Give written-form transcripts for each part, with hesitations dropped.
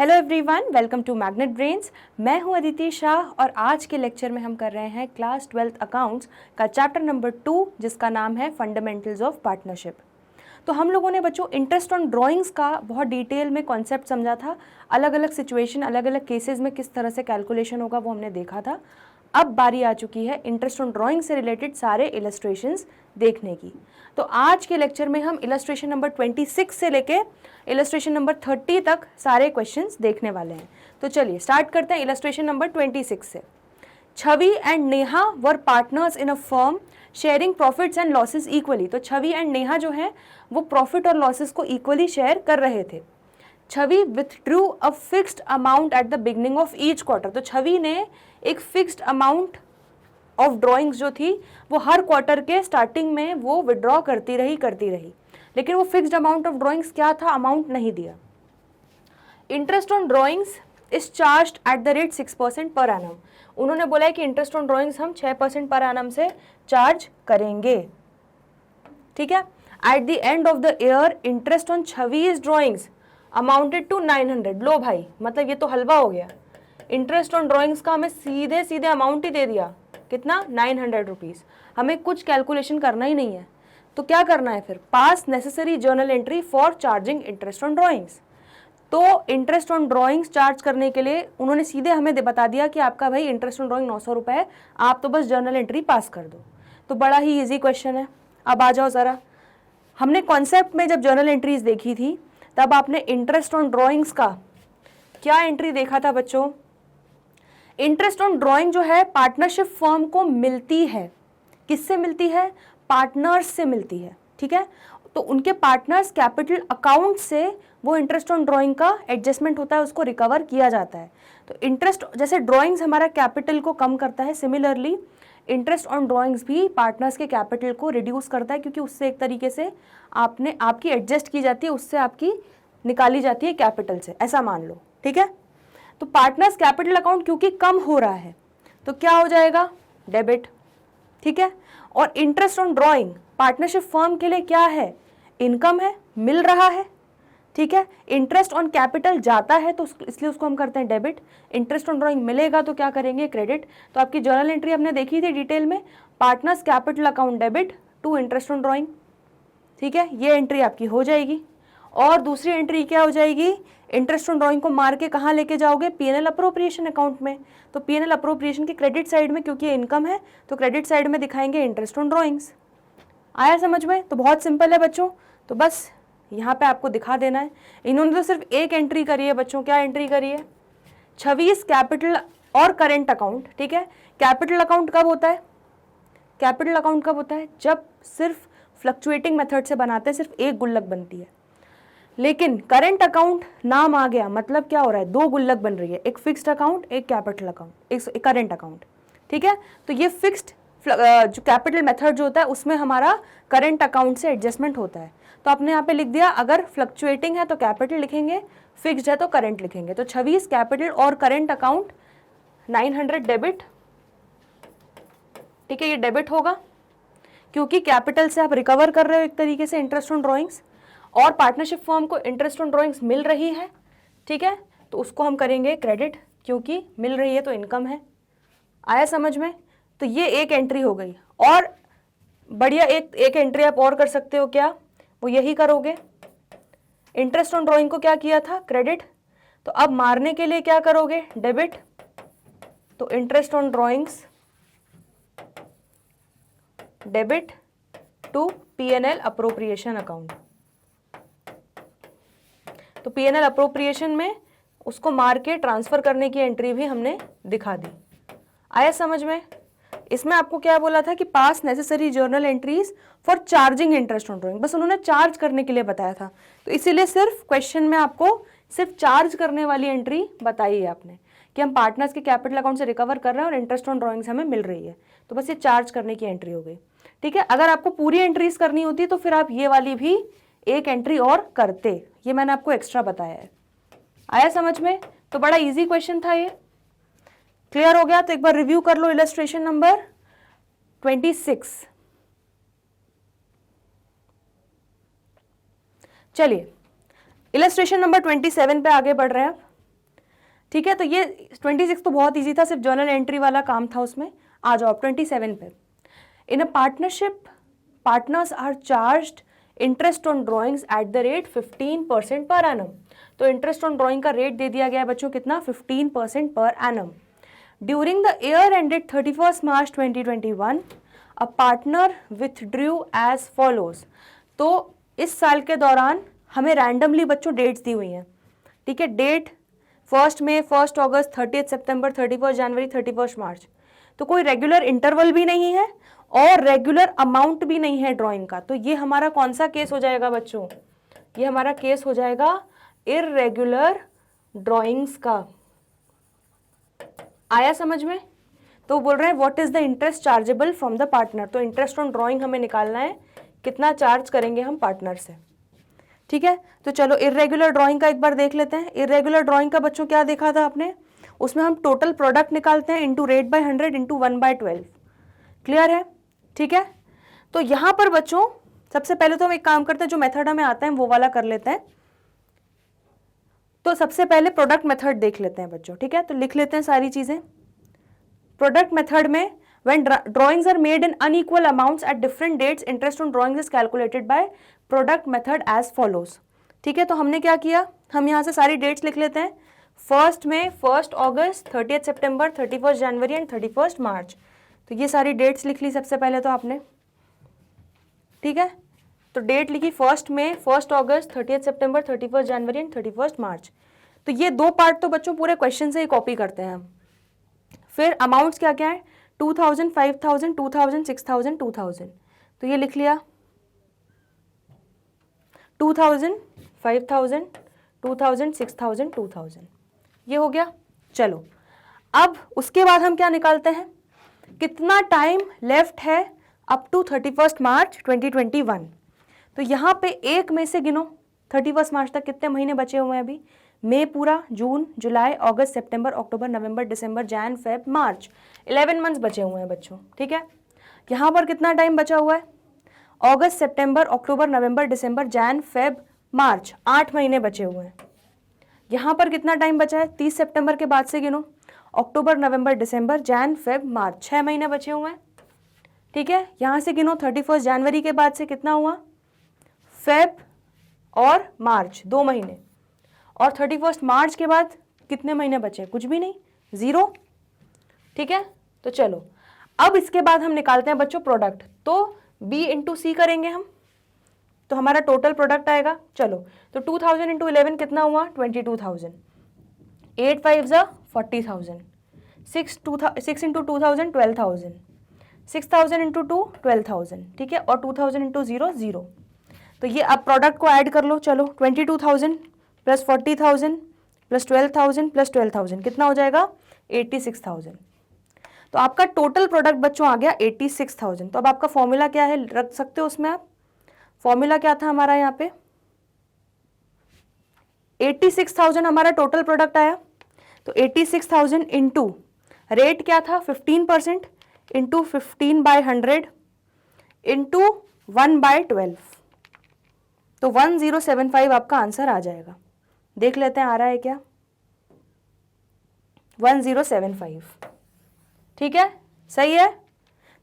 Hello everyone, welcome to Magnet Brains. मैं हूं अदिति शाह और आज के लेक्चर में हम कर रहे हैं क्लास 12th अकाउंट्स का चैप्टर नंबर 2 जिसका नाम है फंडामेंटल्स ऑफ पार्टनरशिप। तो हम लोगों ने बच्चों इंटरेस्ट ऑन ड्राइंग्स का बहुत डिटेल में कॉन्सेप्ट समझा था। अलग अलग सिचुएशन, अलग अलग केसेस में किस तरह से कैलकुलेशन होगा वो हमने देखा था। अब बारी आ चुकी है इंटरेस्ट ऑन ड्राइंग से रिलेटेड सारे इलस्ट्रेशंस देखने की। तो आज के लेक्चर में हम इलस्ट्रेशन नंबर 26 से लेके इलस्ट्रेशन नंबर 30 तक सारे क्वेश्चंस देखने वाले हैं। तो चलिए स्टार्ट करते हैं इलस्ट्रेशन नंबर 26 से। Chhavi and Neha were partners in a firm sharing profits and losses equally. तो छवि एंड नेहा जो है वो प्रॉफिट और लॉसेस को इक्वली शेयर कर रहे थे। Chhavi withdrew a fixed amount at the beginning of each quarter. तो छवि ने एक फिक्स्ड अमाउंट ऑफ ड्राइंग्स जो थी वो हर क्वार्टर के स्टार्टिंग में वो विड्रॉ करती रही, लेकिन वो फिक्स्ड अमाउंट ऑफ ड्राइंग्स क्या था, अमाउंट नहीं दिया। Interest on drawings is charged eight the rate 6% per annum. उन्होंने बोला है कि इंटरेस्ट ऑन ड्राइंग्स हम 6% पर एनम से चार्ज करेंगे। ठीक है। At the end of the year interest on Chhavi's drawings amounted to 900। लो भाई, मतलब ये तो हलवा हो गया। इंटरेस्ट ऑन ड्राइंग्स का हमें सीधे सीधे अमाउंट ही दे दिया, कितना, 900 रुपीज़। हमें कुछ कैलकुलेशन करना ही नहीं है। तो क्या करना है फिर, पास necessary journal entry for charging interest on drawings. तो इंटरेस्ट ऑन ड्राइंग्स चार्ज करने के लिए उन्होंने सीधे हमें बता दिया कि आपका भाई इंटरेस्ट ऑन ड्राइंग 900 रुपये है, आप तो बस जर्नल एंट्री पास कर दो। तो बड़ा ही ईजी क्वेश्चन है। अब आ जाओ ज़रा, हमने कॉन्सेप्ट में जब जर्नल एंट्रीज देखी थी तब आपने इंटरेस्ट ऑन ड्राइंग्स का क्या एंट्री देखा था बच्चों। इंटरेस्ट ऑन ड्राइंग जो है पार्टनरशिप फर्म को मिलती है। किससे मिलती है, पार्टनर्स से मिलती है। ठीक है। तो उनके पार्टनर्स कैपिटल अकाउंट से वो इंटरेस्ट ऑन ड्राइंग का एडजस्टमेंट होता है, उसको रिकवर किया जाता है। तो इंटरेस्ट, जैसे ड्राइंग्स हमारा कैपिटल को कम करता है, सिमिलरली इंटरेस्ट ऑन ड्राइंग्स भी पार्टनर्स के कैपिटल को रिड्यूस करता है, क्योंकि उससे एक तरीके से आपकी एडजस्ट की जाती है, उससे आपकी निकाली जाती है कैपिटल से, ऐसा मान लो। ठीक है। तो पार्टनर्स कैपिटल अकाउंट क्योंकि कम हो रहा है तो क्या हो जाएगा, डेबिट। ठीक है। और interest on drawing partnership firm के लिए क्या है, इनकम है, मिल रहा है। ठीक है। इंटरेस्ट ऑन कैपिटल जाता है तो इसलिए उसको हम करते हैं डेबिट। इंटरेस्ट ऑन ड्राइंग मिलेगा तो क्या करेंगे, क्रेडिट। तो आपकी जर्नल एंट्री हमने देखी थी डिटेल में, partners capital account debit to interest on drawing. ठीक है, ये एंट्री आपकी हो जाएगी। और दूसरी एंट्री क्या हो जाएगी, इंटरेस्ट ऑन ड्राइंग को मार के कहाँ लेके जाओगे, पीएनएल अप्रोप्रिएशन अकाउंट में। तो पीएनएल अप्रोप्रिएशन के क्रेडिट साइड में, क्योंकि इनकम है तो क्रेडिट साइड में दिखाएंगे इंटरेस्ट ऑन ड्राइंग्स। आया समझ में। तो बहुत सिंपल है बच्चों, तो बस यहाँ पे आपको दिखा देना है। इन्होंने तो सिर्फ एक एंट्री करी है बच्चों, क्या एंट्री करी है, छवीस कैपिटल और करेंट अकाउंट। ठीक है। कैपिटल अकाउंट कब होता है, कैपिटल अकाउंट कब होता है, जब सिर्फ फ्लक्चुएटिंग मेथड से बनाते हैं, सिर्फ एक गुल्लक बनती है। लेकिन करेंट अकाउंट नाम आ गया, मतलब क्या हो रहा है, दो गुल्लक बन रही है, एक फिक्स्ड अकाउंट, एक कैपिटल अकाउंट, एक करेंट अकाउंट। ठीक है। तो ये फिक्स्ड जो कैपिटल मेथड जो होता है उसमें हमारा करेंट अकाउंट से एडजस्टमेंट होता है। तो आपने यहाँ पे लिख दिया, अगर फ्लक्चुएटिंग है तो कैपिटल लिखेंगे, फिक्स्ड है तो करेंट लिखेंगे। तो 26 कैपिटल और करेंट अकाउंट 900 डेबिट। ठीक है, ये डेबिट होगा क्योंकि कैपिटल से आप रिकवर कर रहे हो एक तरीके से इंटरेस्ट ऑन ड्राइंग्स, और पार्टनरशिप फर्म को इंटरेस्ट ऑन ड्राइंग्स मिल रही है। ठीक है। तो उसको हम करेंगे क्रेडिट, क्योंकि मिल रही है तो इनकम है। आया समझ में। तो ये एक एंट्री हो गई। और बढ़िया एक एंट्री आप और कर सकते हो, क्या, वो यही करोगे, इंटरेस्ट ऑन ड्राइंग को क्या किया था, क्रेडिट। तो अब मारने के लिए क्या करोगे, डेबिट। तो interest on drawings debit to PNL appropriation account. तो पीएनएल अप्रोप्रिएशन में उसको मार के ट्रांसफर करने की एंट्री भी हमने दिखा दी। आया समझ में। इसमें आपको क्या बोला था कि पास necessary journal entries for charging interest on drawing, बस उन्होंने चार्ज करने के लिए बताया था। तो इसीलिए सिर्फ क्वेश्चन में आपको सिर्फ चार्ज करने वाली एंट्री बताई है आपने कि हम पार्टनर्स के कैपिटल अकाउंट से रिकवर कर रहे हैं और इंटरेस्ट ऑन ड्राइंग्स हमें मिल रही है। तो बस ये चार्ज करने की एंट्री हो गई। ठीक है। अगर आपको पूरी एंट्रीज करनी होती तो फिर आप ये वाली भी एक एंट्री और करते, ये मैंने आपको एक्स्ट्रा बताया है। आया समझ में। तो बड़ा इजी क्वेश्चन था ये। क्लियर हो गया। तो एक बार रिव्यू कर लो इलस्ट्रेशन नंबर 26। चलिए इलस्ट्रेशन नंबर 27 पे आगे बढ़ रहे हैं। ठीक है, तो ये 26 तो बहुत ईजी था, सिर्फ जर्नल एंट्री वाला काम था उसमें। आ जाओ आप 27 पे। In a partnership partners are charged interest on drawings at the rate 15% per annum. तो इंटरेस्ट ऑन ड्रॉइंग का रेट दे दिया गया है बच्चों, कितना, 15% per annum. During the year ended 31 March 2021 a partner withdrew as follows. तो इस साल के दौरान हमें रैंडमली बच्चों डेट्स दी हुई हैं, ठीक है। डेट 1 मई, 1 अगस्त, 30 सितंबर, 31 जनवरी, 31 मार्च। तो कोई रेगुलर इंटरवल भी नहीं है और रेगुलर अमाउंट भी नहीं है ड्राइंग का। तो ये हमारा कौन सा केस हो जाएगा बच्चों, ये हमारा केस हो जाएगा इररेगुलर ड्राइंग्स का। आया समझ में? तो बोल रहे हैं what is the interest chargeable from the partner. तो इंटरेस्ट ऑन ड्राइंग हमें निकालना है, कितना चार्ज करेंगे हम पार्टनर से, ठीक है। तो चलो इररेगुलर ड्राइंग का एक बार देख लेते हैं। इररेगुलर ड्राइंग का बच्चों क्या देखा था आपने, उसमें हम टोटल प्रोडक्ट निकालते हैं into rate by 100 into 1/12। Clear है, ठीक है। तो यहां पर बच्चों सबसे पहले तो हम एक काम करते हैं, जो मेथड हमें आता है वो वाला कर लेते हैं। तो सबसे पहले प्रोडक्ट मेथड देख लेते हैं बच्चों, ठीक है। तो लिख लेते हैं सारी चीजें। प्रोडक्ट मेथड में when drawings are made in unequal amounts at different dates, interest on drawings is calculated by product method as follows। ठीक है, तो हमने क्या किया, हम यहाँ से सारी डेट्स लिख लेते हैं। 1 मई, 1 अगस्त, 30 सितंबर, 31 जनवरी एंड 31 मार्च। तो ये सारी डेट्स लिख ली सबसे पहले तो आपने, ठीक है। तो डेट लिखी 1 मई, 1 अगस्त, 30 सितंबर, 31 जनवरी एंड 31 मार्च। तो ये दो पार्ट तो बच्चों पूरे क्वेश्चन से ही कॉपी करते हैं हम। फिर अमाउंट्स क्या क्या है, 2000, 5000, 2000, 6000, 2000। तो ये लिख लिया 2000, 5000, 2000, 6000, 2000, ये हो गया। चलो अब उसके बाद हम क्या निकालते हैं, कितना टाइम लेफ्ट है अप टू 31 मार्च 2021। तो यहाँ पे 1 मई से गिनो 31 मार्च तक कितने महीने बचे हुए हैं अभी, मई पूरा, जून, जुलाई, अगस्त, सितंबर, अक्टूबर, नवंबर, दिसंबर, जैन, फेब, मार्च, 11 मंथ्स बचे हुए हैं बच्चों, ठीक है। यहाँ पर कितना टाइम बचा हुआ है, अगस्त, सितंबर, अक्टूबर, नवंबर, दिसंबर, जैन, फेब, मार्च, 8 महीने बचे हुए हैं। यहाँ पर कितना टाइम बचा है, 30 सितंबर के बाद से गिनो, अक्टूबर, नवंबर, दिसंबर, जैन, फेब, मार्च, 6 महीने बचे हुए हैं, ठीक है। यहाँ से गिनो 31 जनवरी के बाद से कितना हुआ, फेब और मार्च, 2 महीने, और 31 मार्च के बाद कितने महीने बचे, कुछ भी नहीं, 0, ठीक है। तो चलो अब इसके बाद हम निकालते हैं बच्चों प्रोडक्ट। तो B इंटू सी करेंगे हम, तो हमारा टोटल प्रोडक्ट आएगा। चलो तो 2000 इंटू 11 कितना हुआ, 22,000, 8 5 ज़ा 40,000, 6 इंटू 2000 12,000, 6000 इंटू 2 12,000, ठीक है। और 2000 इंटू 0 0। तो ये अब प्रोडक्ट को ऐड कर लो। चलो 22,000 प्लस 40,000 प्लस 12,000 प्लस 12,000 कितना हो जाएगा, 86,000। तो आपका टोटल प्रोडक्ट बच्चों आ गया 86,000। तो अब आपका फॉर्मूला क्या है, रख सकते हो उसमें आप। फॉर्मूला क्या था हमारा, यहाँ पे 86,000 हमारा टोटल प्रोडक्ट आया। तो 86,000 इंटू रेट क्या था 15% इंटू 15/100 इंटू 1/12। तो 1075 आपका आंसर आ जाएगा। देख लेते हैं आ रहा है क्या, 1075, ठीक है, सही है।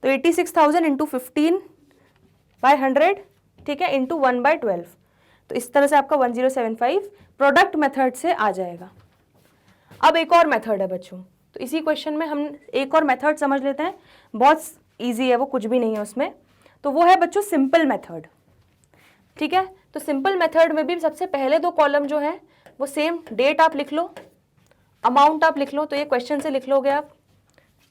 तो 86,000 इंटू 15/100, ठीक है, इंटू 1/12। तो इस तरह से आपका 1075 प्रोडक्ट मेथड से आ जाएगा। अब एक और मेथड है बच्चों, तो इसी क्वेश्चन में हम एक और मेथड समझ लेते हैं, बहुत इजी है वो, कुछ भी नहीं है उसमें। तो वो है बच्चों सिंपल मेथड, ठीक है। तो सिंपल मेथड में भी सबसे पहले 2 कॉलम जो है वो सेम, डेट आप लिख लो, अमाउंट आप लिख लो, तो ये क्वेश्चन से लिख लोगे आप,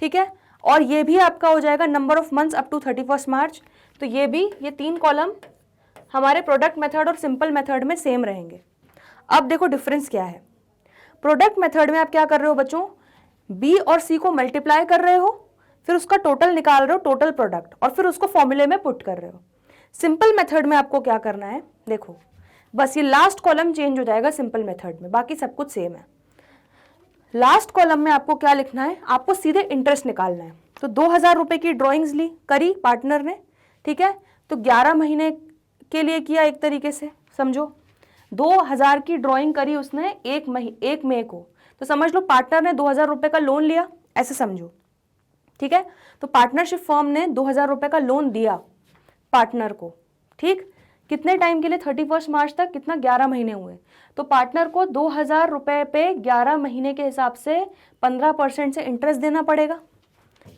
ठीक है। और ये भी आपका हो जाएगा number of months up to 31 March. तो ये भी, ये 3 कॉलम हमारे प्रोडक्ट मेथड और सिंपल मेथड में सेम रहेंगे। अब देखो डिफरेंस क्या है, प्रोडक्ट मेथड में आप क्या कर रहे हो बच्चों, बी और सी को मल्टीप्लाई कर रहे हो, फिर उसका टोटल निकाल रहे हो, टोटल प्रोडक्ट, और फिर उसको फॉर्मूले में पुट कर रहे हो। सिंपल मेथड में आपको क्या करना है, देखो बस ये लास्ट कॉलम चेंज हो जाएगा सिंपल मेथड में, बाकी सब कुछ सेम है। लास्ट कॉलम में आपको क्या लिखना है, आपको सीधे इंटरेस्ट निकालना है। तो 2,000 रुपए की ड्रॉइंग्स ली, करी पार्टनर ने, ठीक है। तो 11 महीने के लिए किया एक तरीके से, समझो 2000 की ड्राइंग करी उसने 1 मई को, तो समझ लो पार्टनर ने 2000 रुपये का लोन लिया, ऐसे समझो, ठीक है। तो पार्टनरशिप फर्म ने 2000 रुपये का लोन दिया पार्टनर को, ठीक, कितने टाइम के लिए, 31 मार्च तक, कितना, 11 महीने हुए। तो पार्टनर को 2000 रुपये पे 11 महीने के हिसाब से 15% से इंटरेस्ट देना पड़ेगा,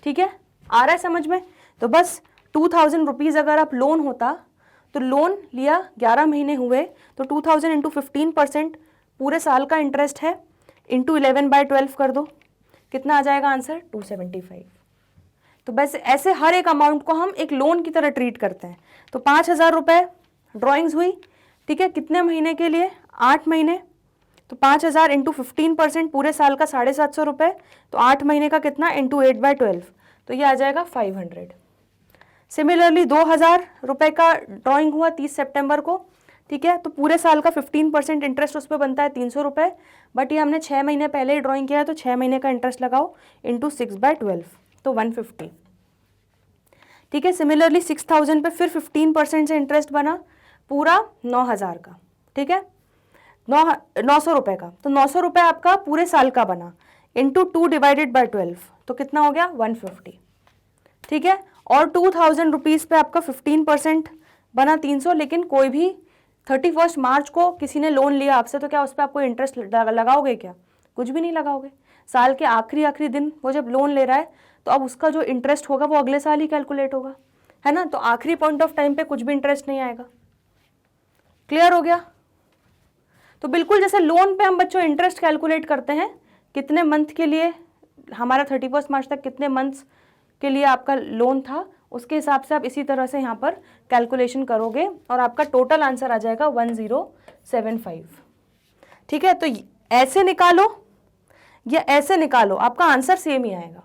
ठीक है, आ रहा है समझ में। तो बस 2000 रुपीज़ अगर आप लोन होता, तो लोन लिया 11 महीने हुए, तो 2000 इंटू 15% पूरे साल का इंटरेस्ट है, इंटू 11/12 कर दो, कितना आ जाएगा आंसर, 275। तो बस ऐसे हर एक अमाउंट को हम एक लोन की तरह ट्रीट करते हैं। तो 5000 रुपये ड्राइंग्स हुई, ठीक है, कितने महीने के लिए, 8 महीने। तो 5000 इंटू 15% पूरे साल का 750 रुपये, तो 8 महीने का कितना, इंटू 8/12, तो ये आ जाएगा 500। सिमिलरली 2000 रुपये का ड्राइंग हुआ 30 सितंबर को, ठीक है, तो पूरे साल का 15% इंटरेस्ट उस पर बनता है 300 रुपये, बट ये हमने 6 महीने पहले ही ड्राइंग किया है, तो 6 महीने का इंटरेस्ट लगाओ इंटू 6/12, तो 150, ठीक है। सिमिलरली 6000 पे फिर 15% से इंटरेस्ट बना पूरा 9000 का, ठीक है, 900 रुपये का, तो 900 रुपये आपका पूरे साल का बना, इंटू 2/12, तो कितना हो गया, 150, ठीक है। और 2000 रुपीज़ पे आपका 15% बना 300, लेकिन कोई भी 31 मार्च को किसी ने लोन लिया आपसे, तो क्या उस पर आपको इंटरेस्ट लगाओगे, क्या, कुछ भी नहीं लगाओगे। साल के आखिरी दिन वो जब लोन ले रहा है, तो अब उसका जो इंटरेस्ट होगा वो अगले साल ही कैलकुलेट होगा, है ना, तो आखिरी पॉइंट ऑफ टाइम पे कुछ भी इंटरेस्ट नहीं आएगा। क्लियर हो गया। तो बिल्कुल जैसे लोन पे हम बच्चों इंटरेस्ट कैलकुलेट करते हैं, कितने मंथ के लिए हमारा 31 मार्च तक कितने मंथ्स के लिए आपका लोन था, उसके हिसाब से आप इसी तरह से यहाँ पर कैलकुलेशन करोगे और आपका टोटल आंसर आ जाएगा 1075, ठीक है। तो ऐसे निकालो या ऐसे निकालो, आपका आंसर सेम ही आएगा।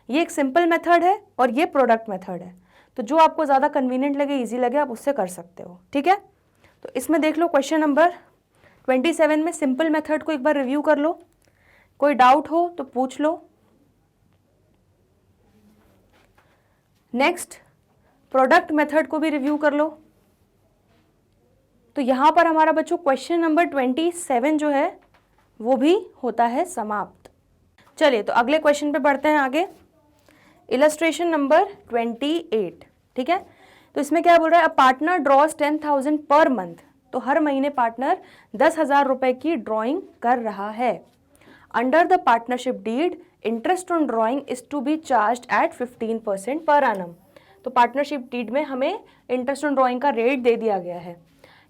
ये एक सिंपल मेथड है और ये प्रोडक्ट मेथड है, तो जो आपको ज़्यादा कन्वीनियंट लगे, इजी लगे, आप उससे कर सकते हो, ठीक है। तो इसमें देख लो क्वेश्चन नंबर 27 में सिंपल मेथड को एक बार रिव्यू कर लो, कोई डाउट हो तो पूछ लो। नेक्स्ट प्रोडक्ट मेथड को भी रिव्यू कर लो। तो यहाँ पर हमारा बच्चों क्वेश्चन नंबर 27 जो है वो भी होता है समाप्त। चलिए तो अगले क्वेश्चन पे बढ़ते हैं आगे। इलस्ट्रेशन नंबर 28, ठीक है। तो इसमें क्या बोल रहा है, a partner drawers 10,000 per month, तो हर महीने पार्टनर 10,000 रुपए की ड्राइंग कर रहा है। Under the partnership deed interest on drawing is to be charge at 15% per annum. तो पार्टनरशिप डीड में हमें इंटरेस्ट ऑन ड्राइंग का रेट दे दिया गया है।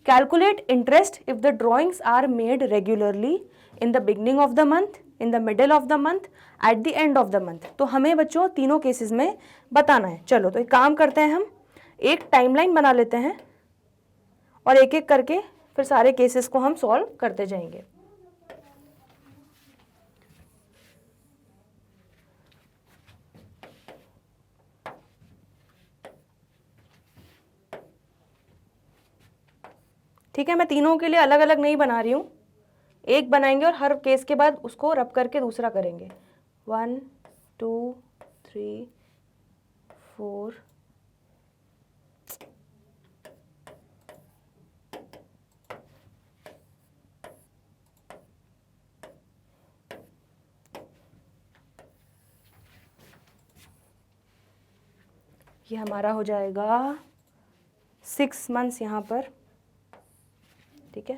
Calculate interest if the drawings are made regularly in the beginning of the month, in the middle of the month, at the end of the month. तो हमें बच्चों तीनों केसेस में बताना है। चलो तो एक काम करते हैं, हम एक टाइमलाइन बना लेते हैं और एक एक करके फिर सारे केसेस को हम सॉल्व करते जाएंगे। ठीक है, मैं तीनों के लिए अलग अलग नहीं बना रही हूँ, एक बनाएंगे और हर केस के बाद उसको रब करके दूसरा करेंगे। 1 2 3 4 ये हमारा हो जाएगा 6 मंथ्स यहाँ पर, ठीक है।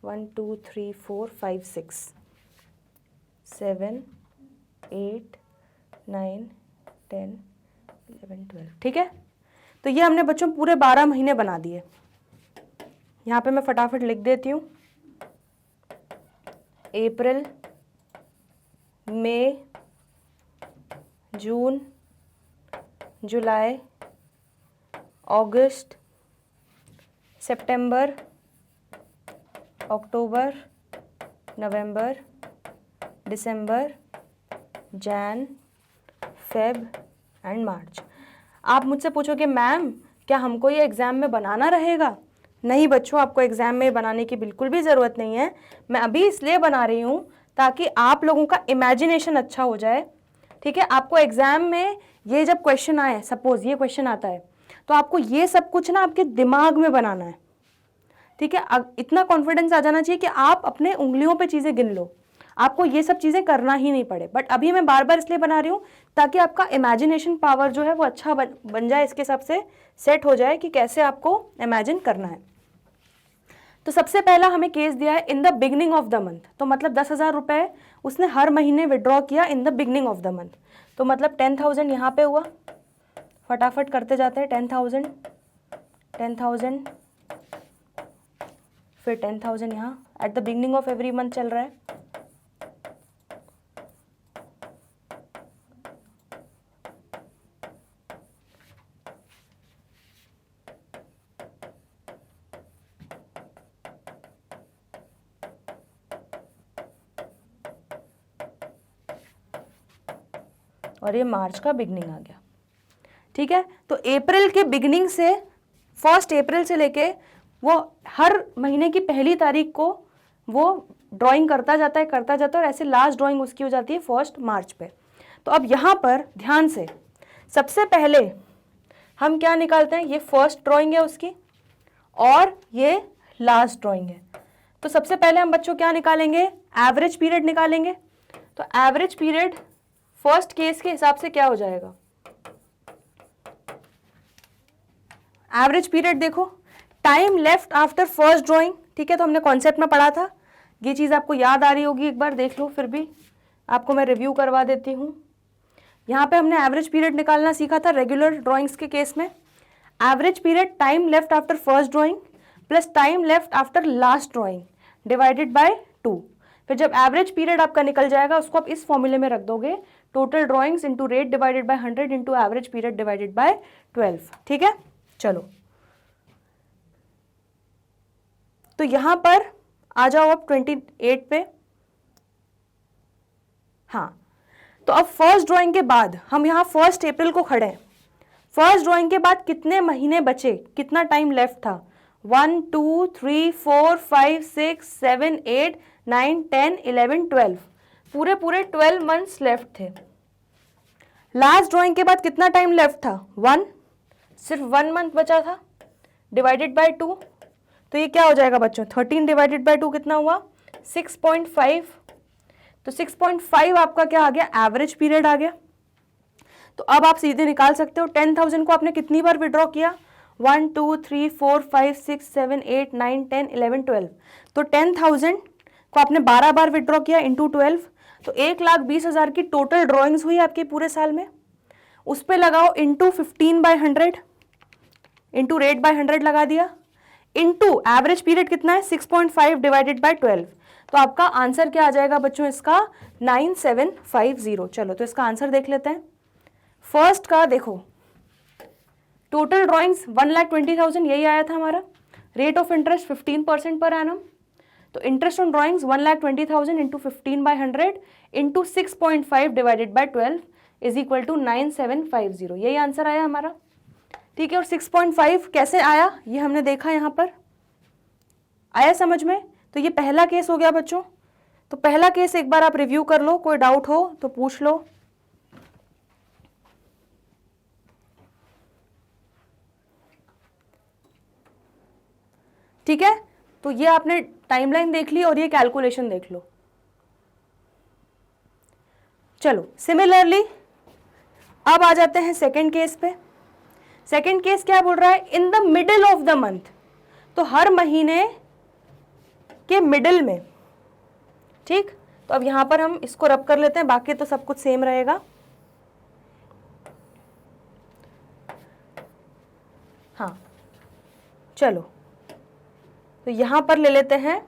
वन 2 3 4 5 6 7 8 9 10 11 12, ठीक है। तो ये हमने बच्चों पूरे 12 महीने बना दिए। यहाँ पे मैं फटाफट लिख देती हूँ। अप्रैल, मई, जून, जुलाई, अगस्त, सितंबर, अक्टूबर, नवंबर, दिसंबर, जैन, फेब एंड मार्च। आप मुझसे पूछोगे मैम क्या हमको ये एग्ज़ाम में बनाना रहेगा? नहीं बच्चों, आपको एग्ज़ाम में बनाने की बिल्कुल भी ज़रूरत नहीं है। मैं अभी इसलिए बना रही हूँ ताकि आप लोगों का इमेजिनेशन अच्छा हो जाए, ठीक है। आपको एग्ज़ाम में ये जब क्वेश्चन आए, सपोज ये क्वेश्चन आता है, तो आपको ये सब कुछ ना आपके दिमाग में बनाना है, ठीक है। इतना कॉन्फिडेंस आ जाना चाहिए कि आप अपने उंगलियों पे चीज़ें गिन लो, आपको ये सब चीज़ें करना ही नहीं पड़े। बट अभी मैं बार बार इसलिए बना रही हूँ ताकि आपका इमेजिनेशन पावर जो है वो अच्छा बन जाए, इसके हिसाब से सेट हो जाए कि कैसे आपको इमेजिन करना है। तो सबसे पहला हमें केस दिया है इन the beginning of the month, तो मतलब 10,000 रुपये उसने हर महीने विड्रॉ किया इन the beginning of the month, तो मतलब 10,000 यहाँ पे हुआ, फटाफट करते जाते हैं, 10,000 10,000 फिर 10,000 यहाँ eight the beginning of every month चल रहा है। और ये मार्च का बिगनिंग आ गया, ठीक है। तो अप्रैल के बिगनिंग से 1 अप्रैल से लेके वो हर महीने की पहली तारीख को वो ड्राइंग करता जाता है और ऐसे लास्ट ड्राइंग उसकी हो जाती है 1 मार्च पे। तो अब यहाँ पर ध्यान से सबसे पहले हम क्या निकालते हैं, ये फर्स्ट ड्राइंग है उसकी और ये लास्ट ड्राइंग है। तो सबसे पहले हम बच्चों क्या निकालेंगे, एवरेज पीरियड निकालेंगे। तो एवरेज पीरियड फर्स्ट केस के हिसाब से क्या हो जाएगा, एवरेज पीरियड देखो, time left after first drawing, ठीक है। तो हमने कॉन्सेप्ट में पढ़ा था, ये चीज़ आपको याद आ रही होगी, एक बार देख लो, फिर भी आपको मैं रिव्यू करवा देती हूँ। यहाँ पे हमने एवरेज पीरियड निकालना सीखा था रेगुलर ड्राइंग्स के केस में। Average period time left after first drawing plus time left after last drawing divided by 2। फिर जब एवरेज पीरियड आपका निकल जाएगा उसको आप इस फॉर्मूले में रख दोगे, total drawings into rate divided by 100 into average period divided by 12, ठीक है। चलो तो यहां पर आ जाओ अब 28 पे। हाँ, तो अब फर्स्ट ड्राइंग के बाद हम यहाँ 1 अप्रैल को खड़े हैं। फर्स्ट ड्राइंग के बाद कितने महीने बचे, कितना टाइम लेफ्ट था, 1 2 3 4 5 6 7 8 9 10 11 12, पूरे 12 मंथ्स लेफ्ट थे। लास्ट ड्राइंग के बाद कितना टाइम लेफ्ट था, 1, सिर्फ 1 मंथ बचा था, डिवाइडेड बाय 2। तो ये क्या हो जाएगा बच्चों, 13 डिवाइडेड बाय 2 कितना हुआ, 6.5। तो 6.5 आपका क्या आ गया, एवरेज पीरियड आ गया। तो अब आप सीधे निकाल सकते हो 10,000 को आपने कितनी बार विड्रॉ किया, 1 2 3 4 5 6 7 8 9 10 11 12। तो 10,000 को आपने 12 बार विड्रॉ किया इंटू 12, तो 1,20,000 की टोटल ड्रॉइंग्स हुई आपके पूरे साल में। उस पर लगाओ इंटू 15/100 इंटू रेट बाय 100 लगा दिया, इंटू एवरेज पीरियड कितना है 6.5 डिवाइडेड बाय 12। तो आपका आंसर क्या आ जाएगा बच्चों इसका, 9750। चलो तो इसका आंसर देख लेते हैं। फर्स्ट का देखो, टोटल ड्राइंग्स 1,20,000 यही आया था हमारा, rate of interest 15% per annum. तो interest on drawings 1,20,000 into 15/100 into 6.5 divided by 12 is equal to 9750, यही आंसर आया हमारा, ठीक है। और 6.5 कैसे आया ये हमने देखा, यहाँ पर आया समझ में। तो ये पहला केस हो गया बच्चों। तो पहला केस एक बार आप रिव्यू कर लो, कोई डाउट हो तो पूछ लो। ठीक है, तो ये आपने टाइमलाइन देख ली और ये कैलकुलेशन देख लो। चलो सिमिलरली अब आ जाते हैं सेकंड केस पे। सेकंड केस क्या बोल रहा है, इन the middle of the month, तो हर महीने के मिडिल में, ठीक। तो अब यहां पर हम इसको रब कर लेते हैं, बाकी तो सब कुछ सेम रहेगा। हाँ चलो, तो यहां पर ले लेते हैं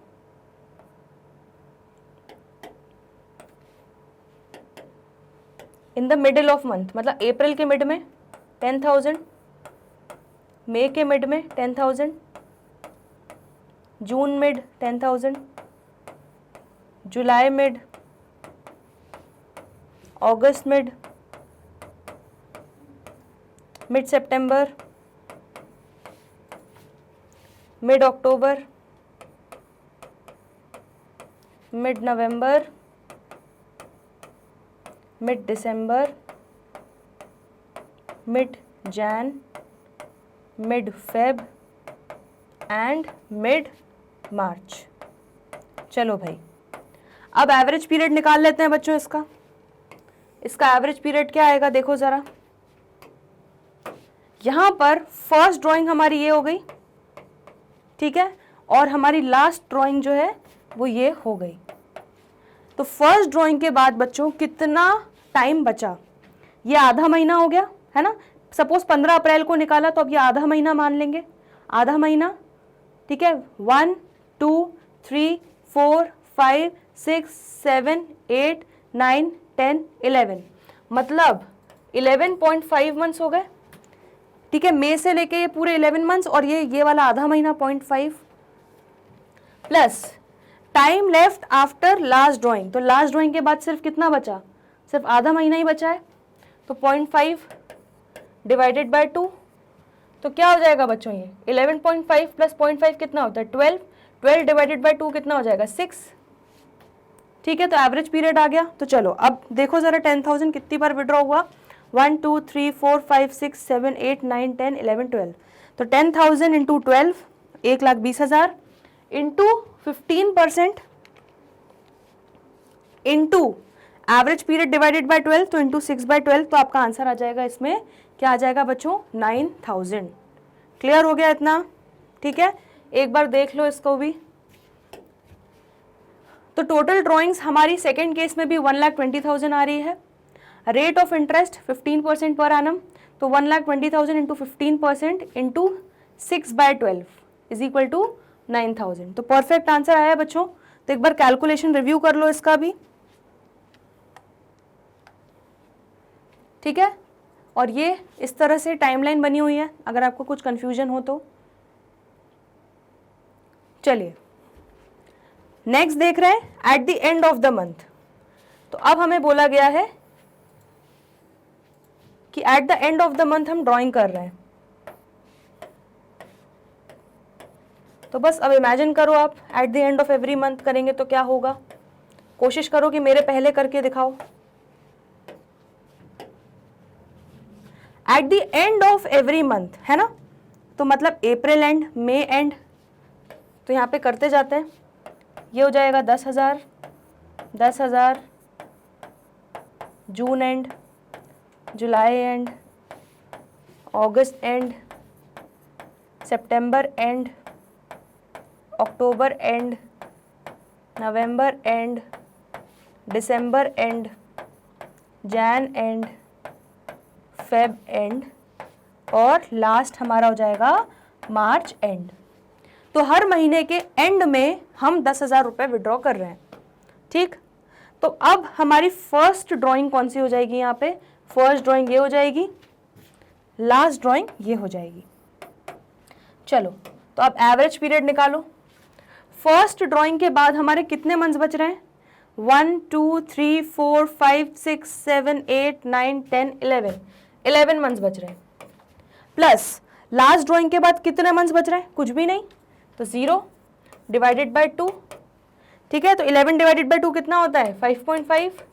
इन द मिडिल ऑफ मंथ, मतलब अप्रैल के मिड में 10,000, मई के मिड में 10,000, जून mid 10,000, July mid, August mid, mid September, mid October, mid November, mid December, mid Jain, mid Feb and mid मार्च। चलो भाई, अब एवरेज पीरियड निकाल लेते हैं बच्चों। इसका एवरेज पीरियड क्या आएगा, देखो ज़रा। यहाँ पर फर्स्ट ड्राइंग हमारी ये हो गई, ठीक है, और हमारी लास्ट ड्राइंग जो है वो ये हो गई। तो फर्स्ट ड्राइंग के बाद बच्चों कितना टाइम बचा, ये आधा महीना हो गया है ना। सपोज 15 अप्रैल को निकाला तो अब ये आधा महीना मान लेंगे, आधा महीना, ठीक है। 1 2 3 4 5 6 7 8 9 10 11, मतलब 11.5 मंथ्स हो गए, ठीक है। मई से लेके ये पूरे 11 मंथ्स, और ये वाला आधा महीना 0.5 plus time left after last drawing. तो लास्ट ड्राइंग के बाद सिर्फ कितना बचा, सिर्फ आधा महीना ही बचा है। तो 0.5 डिवाइडेड बाय 2, तो क्या हो जाएगा बच्चों, ये 11.5 प्लस 0.5 कितना होता है 12, 12 डिवाइडेड बाय 2 कितना हो जाएगा 6, ठीक है। तो एवरेज पीरियड आ गया। तो चलो अब देखो ज़रा 10,000 कितनी बार विड्रॉ हुआ, 1 2 3 4 5 6 7 8 9 10 11 12। तो 10,000 into 12, 1,20,000 into 15% into average period divided by 12, तो इंटू 6/12। तो आपका आंसर आ जाएगा इसमें, क्या आ जाएगा बच्चों, 9,000। क्लियर हो गया इतना, ठीक है। एक बार देख लो इसको भी। तो टोटल ड्राइंग्स हमारी सेकेंड केस में भी 1,20,000 आ रही है। Rate of interest 15% per annum, तो 1,20,000 into 15% into 6/12 is equal to 9,000। तो परफेक्ट आंसर आया बच्चों। तो एक बार कैलकुलेशन रिव्यू कर लो इसका भी, ठीक है। और ये इस तरह से टाइमलाइन बनी हुई है, अगर आपको कुछ कंफ्यूजन हो तो। चलिए नेक्स्ट देख रहे हैं eight the end of the month. तो अब हमें बोला गया है कि eight the end of the month हम ड्राइंग कर रहे हैं। तो बस अब इमेजिन करो आप eight the end of every month करेंगे तो क्या होगा, कोशिश करो कि मेरे पहले करके दिखाओ। Eight the end of every month है ना, तो मतलब अप्रैल एंड, मई एंड, तो यहाँ पे करते जाते हैं। ये हो जाएगा 10,000, 10,000, जून एंड, जुलाई एंड, अगस्त एंड, सितंबर एंड, अक्टूबर एंड, नवंबर एंड, दिसंबर end, Jan end, Feb end, और लास्ट हमारा हो जाएगा मार्च एंड। तो हर महीने के एंड में हम 10,000 रुपये विड्रॉ कर रहे हैं, ठीक। तो अब हमारी फर्स्ट ड्राइंग कौन सी हो जाएगी, यहाँ पे फर्स्ट ड्राइंग ये हो जाएगी, लास्ट ड्राइंग ये हो जाएगी। चलो तो अब एवरेज पीरियड निकालो। फर्स्ट ड्राइंग के बाद हमारे कितने मंथ्स बच रहे हैं, 1 2 3 4 5 6 7 8 9 10 11 मंथ्स बच रहे हैं। प्लस लास्ट ड्राइंग के बाद कितने मंथ्स बच रहे हैं, कुछ भी नहीं, तो 0 डिवाइडेड बाय 2, ठीक है। तो 11 डिवाइडेड बाय 2 कितना होता है 5.5।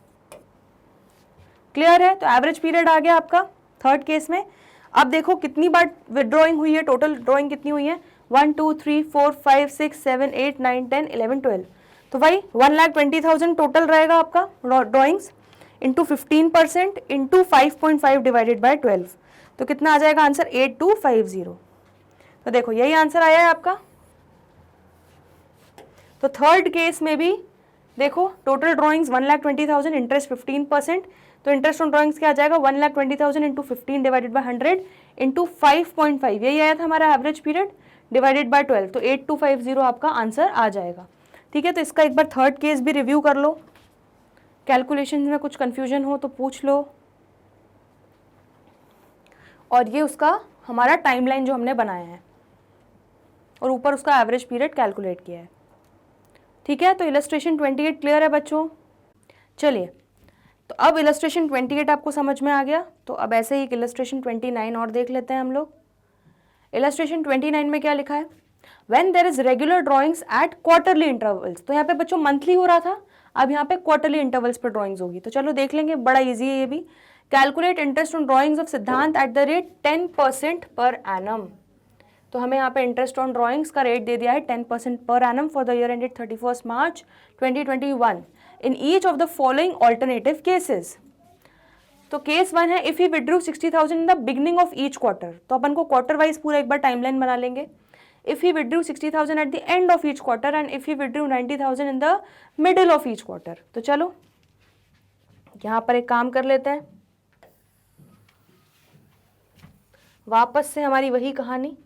क्लियर है। तो एवरेज पीरियड आ गया आपका थर्ड केस में। अब देखो कितनी बार विड्रॉइंग हुई है, टोटल ड्राइंग कितनी हुई है, 1 2 3 4 5 6 7 8 9 10 11 12। तो भाई 1,20,000 टोटल रहेगा आपका drawings, into 15% into 5.5 divided by 12। तो कितना आ जाएगा आंसर, 8250। तो देखो यही आंसर आया है आपका। तो थर्ड केस में भी देखो टोटल ड्राइंग्स 1,20,000, इंटरेस्ट 15%, तो इंटरेस्ट ऑन ड्राइंग्स क्या आ जाएगा 1,20,000 इंटू 15 डिवाइडेड बाय 100 इंटू 5.5, यही आया था हमारा एवरेज पीरियड डिवाइडेड बाय 12। तो 8250 आपका आंसर आ जाएगा, ठीक है। तो इसका एक बार थर्ड केस भी रिव्यू कर लो, कैलकुलेशन में कुछ कन्फ्यूजन हो तो पूछ लो। और ये उसका हमारा टाइमलाइन जो हमने बनाया है, और ऊपर उसका एवरेज पीरियड कैलकुलेट किया है, ठीक है। तो इलस्ट्रेशन 28 क्लियर है बच्चों। चलिए तो अब इलस्ट्रेशन 28 आपको समझ में आ गया, तो अब ऐसे ही इलस्ट्रेशन 29 और देख लेते हैं हम लोग। इलस्ट्रेशन 29 में क्या लिखा है, when there is regular drawings at quarterly intervals. तो यहाँ पे बच्चों मंथली हो रहा था, अब यहाँ पे क्वार्टरली इंटरवल्स पर ड्राइंग्स होगी। तो चलो देख लेंगे, बड़ा ईजी है ये भी। Calculate interest on drawings of Siddhant at the rate 10% per annum. तो हमें यहाँ पे इंटरेस्ट ऑन ड्रॉइंग्स का रेट दे दिया है 10% per annum for the year ended 31 March 2021 in each of the following alternative cases. तो केस 1 है, if he withdrew 60,000 in the beginning of each quarter. तो अपन को क्वार्टर वाइज पूरा एक बार टाइमलाइन बना लेंगे। If he withdrew 60,000 eight the end of each quarter and if he withdrew 90,000 in the middle of each quarter. तो चलो यहाँ पर एक काम कर लेते हैं, वापस से हमारी वही कहानी,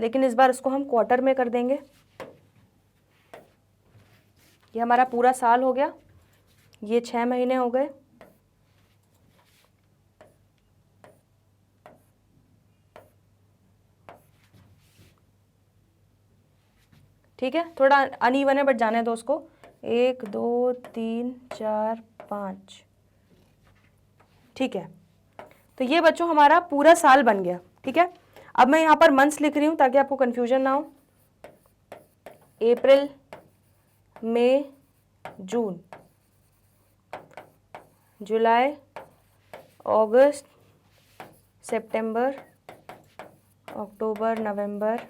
लेकिन इस बार इसको हम क्वार्टर में कर देंगे। ये हमारा पूरा साल हो गया, ये 6 महीने हो गए। ठीक है, थोड़ा अनइवन है बट जाने दो उसको। 1 2 3 4 5। ठीक है, तो ये बच्चों हमारा पूरा साल बन गया। ठीक है, अब मैं यहाँ पर मंथ्स लिख रही हूँ ताकि आपको कंफ्यूजन ना हो। अप्रैल, मई, जून, जुलाई, अगस्त, सितंबर, अक्टूबर, नवंबर,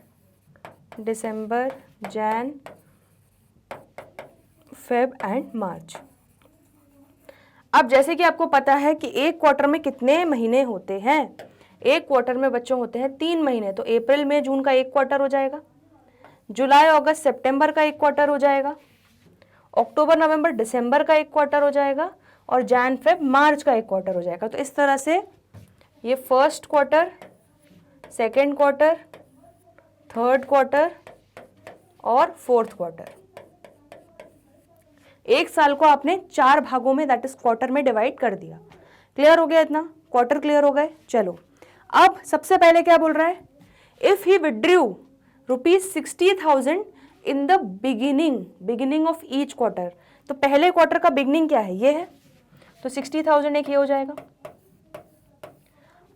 दिसंबर, जैन, फेब एंड मार्च। अब जैसे कि आपको पता है कि एक क्वार्टर में कितने महीने होते हैं, एक क्वार्टर में बच्चों होते हैं 3 महीने। तो अप्रैल मई जून का एक क्वार्टर हो जाएगा, जुलाई अगस्त सितंबर का एक क्वार्टर हो जाएगा, अक्टूबर नवंबर दिसंबर का एक क्वार्टर हो जाएगा, और जैन फेब मार्च का एक क्वार्टर हो जाएगा। तो इस तरह से ये first quarter, second quarter, third quarter और फोर्थ क्वार्टर, एक साल को आपने 4 भागों में दैट इज क्वार्टर में डिवाइड कर दिया। क्लियर हो गया इतना? क्वार्टर क्लियर हो गए। चलो अब सबसे पहले क्या बोल रहा है, if he withdrew ₹60,000 in the beginning of each quarter. तो पहले क्वार्टर का बिगिनिंग क्या है, ये है, तो 60,000 एक ये हो जाएगा।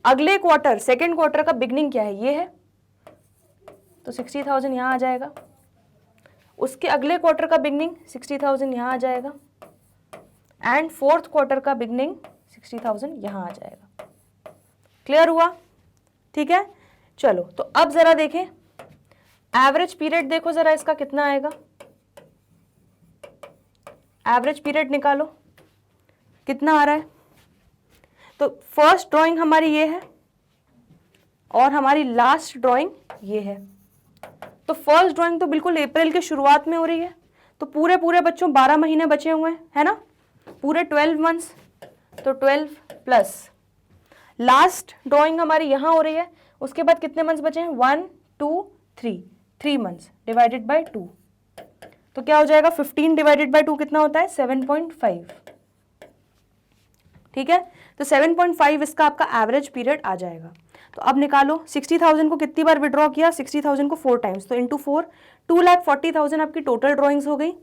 अगले क्वार्टर सेकेंड क्वार्टर का बिगिनिंग क्या है, ये है, तो 60,000 यहाँ आ जाएगा। उसके अगले क्वार्टर का बिगनिंग 60,000 यहाँ आ जाएगा, एंड फोर्थ क्वार्टर का बिगनिंग 60,000 यहाँ आ जाएगा। क्लियर हुआ? ठीक है, चलो तो अब जरा देखें एवरेज पीरियड, देखो जरा इसका कितना आएगा। एवरेज पीरियड निकालो कितना आ रहा है। तो फर्स्ट ड्राइंग हमारी ये है और हमारी लास्ट ड्राइंग ये है। तो फर्स्ट ड्राइंग तो बिल्कुल अप्रैल के शुरुआत में हो रही है, तो पूरे पूरे बच्चों 12 महीने बचे हुए हैं, है ना, पूरे 12 मंथ्स, तो 12 प्लस लास्ट ड्राइंग हमारी यहाँ हो रही है। उसके बाद कितने मंथ्स बचे हैं, 1 2 3 मंथ्स डिवाइडेड बाय 2, तो क्या हो जाएगा 15 डिवाइडेड बाय 2 कितना होता है 7.5। ठीक है, तो 7.5 इसका आपका एवरेज पीरियड आ जाएगा। तो अब निकालो 60,000 को कितनी बार विड्रॉ किया, 60,000 को 4 टाइम्स, तो इंटू 4 2,40,000 आपकी टोटल ड्रॉइंग्स हो गई,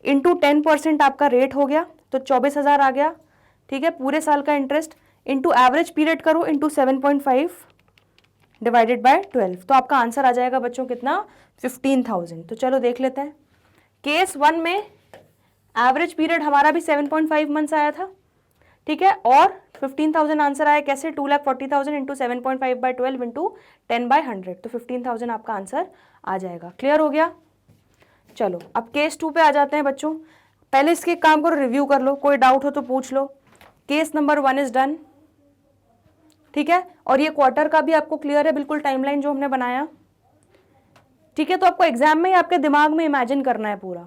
इंटू 10% आपका रेट हो गया, तो 24,000 आ गया। ठीक है, पूरे साल का इंटरेस्ट इंटू एवरेज पीरियड करो इंटू 7.5 डिवाइडेड बाय 12, तो आपका आंसर आ जाएगा बच्चों कितना 15,000। तो चलो देख लेते हैं। केस 1 में एवरेज पीरियड हमारा भी 7.5 मंथ्स आया था। ठीक है, और 15,000 आंसर आया कैसे, 2,40,000 इंटू 7.5 बाय 12 इंटू 10 बाय 100, तो 15,000 आपका आंसर आ जाएगा। क्लियर हो गया? चलो अब केस 2 पे आ जाते हैं बच्चों। पहले इसके काम करो, रिव्यू कर लो, कोई डाउट हो तो पूछ लो। Case number 1 is done. ठीक है, और ये क्वार्टर का भी आपको क्लियर है बिल्कुल टाइमलाइन जो हमने बनाया। ठीक है, तो आपको एग्जाम में ही आपके दिमाग में इमेजिन करना है पूरा,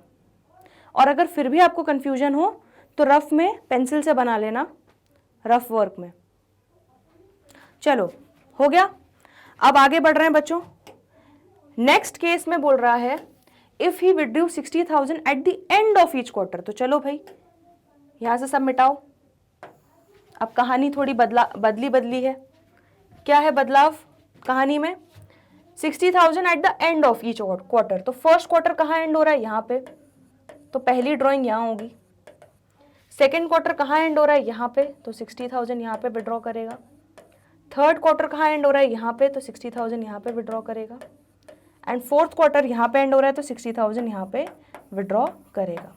और अगर फिर भी आपको कंफ्यूजन हो तो रफ में पेंसिल से बना लेना, रफ वर्क में। चलो हो गया, अब आगे बढ़ रहे हैं बच्चों। नेक्स्ट केस में बोल रहा है if he withdrew 60,000 eight the end of each quarter. तो चलो भाई यहां से सब मिटाओ। अब कहानी थोड़ी बदली है। क्या है बदलाव कहानी में, 60,000 eight the end of each quarter. तो फर्स्ट क्वार्टर कहाँ एंड हो रहा है, यहाँ पे, तो पहली ड्रॉइंग यहाँ होगी। सेकेंड क्वार्टर कहाँ एंड हो रहा है, यहाँ पे, तो 60,000 यहाँ पे विड्रॉ करेगा। थर्ड क्वार्टर कहाँ एंड हो रहा है, यहाँ पे, तो 60,000 यहाँ पे विड्रॉ करेगा। एंड फोर्थ क्वार्टर यहाँ पे एंड हो रहा है, तो 60,000 यहाँ पे विड्रॉ करेगा।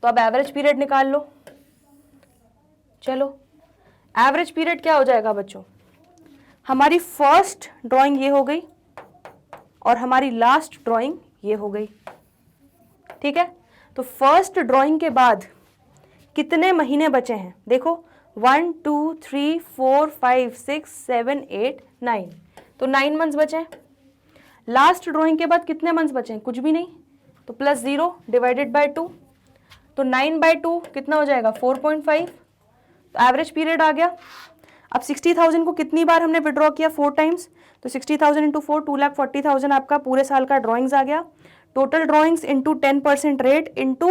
तो अब एवरेज पीरियड निकाल लो। चलो एवरेज पीरियड क्या हो जाएगा बच्चों, हमारी फर्स्ट ड्राइंग ये हो गई और हमारी लास्ट ड्राइंग ये हो गई, ठीक है। तो फर्स्ट ड्राइंग के बाद कितने महीने बचे हैं, देखो 1 2 3 4 5 6 7 8 9, तो 9 मंथ्स बचे हैं। लास्ट ड्राइंग के बाद कितने मंथ्स बचे हैं, कुछ भी नहीं, तो प्लस 0 डिवाइडेड बाय 2, तो 9/2 कितना हो जाएगा 4.5, तो एवरेज पीरियड आ गया। अब 60,000 को कितनी बार हमने विड्रॉ किया, 4 टाइम्स, तो 60,000 इंटू 4 2,40,000 आपका पूरे साल का ड्रॉइंग्स आ गया। Total drawings into 10% rate into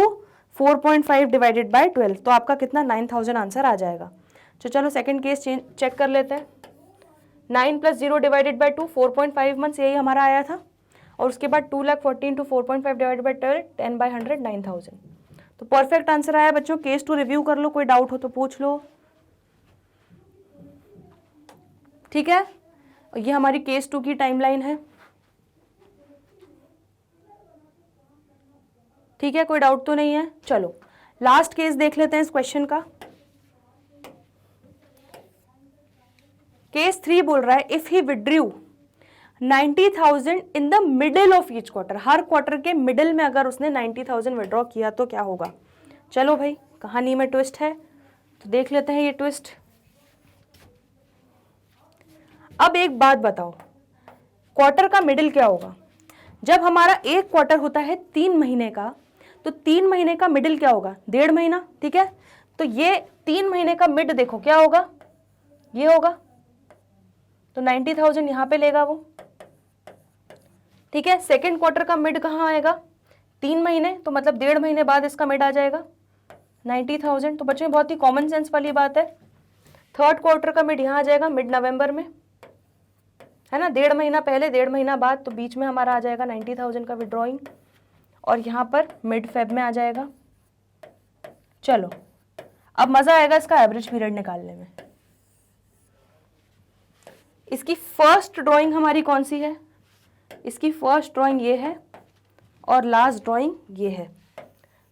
4.5 divided by 12, तो आपका कितना 9,000 आंसर आ जाएगा। तो चलो सेकंड केस चेक कर लेते हैं। 9 + 0 डिवाइडेड बाय 2 4.5 मंथ्स, यही हमारा आया था। और उसके बाद 2,40,000 इंटू 4.5 डिवाइडेड बाय 12 10/100 9,000, तो परफेक्ट आंसर आया बच्चों। केस 2 रिव्यू कर लो, कोई डाउट हो तो पूछ लो, ठीक है। ये हमारी केस 2 की टाइमलाइन है, ठीक है, कोई डाउट तो नहीं है। चलो लास्ट केस देख लेते हैं इस क्वेश्चन का। केस 3 बोल रहा है if he withdrew 90,000 in the middle of each quarter, her quarter के मिडिल में अगर उसने 90,000 विड्रॉ किया तो क्या होगा। चलो भाई कहानी में ट्विस्ट है, तो देख लेते हैं ये ट्विस्ट। अब एक बात बताओ, क्वार्टर का मिडिल क्या होगा, जब हमारा एक क्वार्टर होता है 3 महीने का, तो 3 महीने का मिडिल क्या होगा, 1.5 महीना, ठीक है। तो ये 3 महीने का मिड देखो क्या होगा, ये होगा, तो 90,000 यहां पे लेगा वो, ठीक है। सेकेंड क्वार्टर का मिड कहाँ आएगा, 3 महीने, तो मतलब 1.5 महीने बाद इसका मिड आ जाएगा 90,000, तो बच्चों बहुत ही कॉमन सेंस वाली बात है। थर्ड क्वार्टर का मिड यहाँ आ जाएगा मिड नवंबर में, है ना, 1.5 महीना पहले 1.5 महीना बाद, तो बीच में हमारा आ जाएगा 90,000 का विड्रॉइंग, और यहाँ पर मिड फेब में आ जाएगा। चलो अब मजा आएगा इसका एवरेज पीरियड निकालने में। इसकी फर्स्ट ड्राइंग हमारी कौन सी है, इसकी फर्स्ट ड्राइंग ये है और लास्ट ड्राइंग ये है।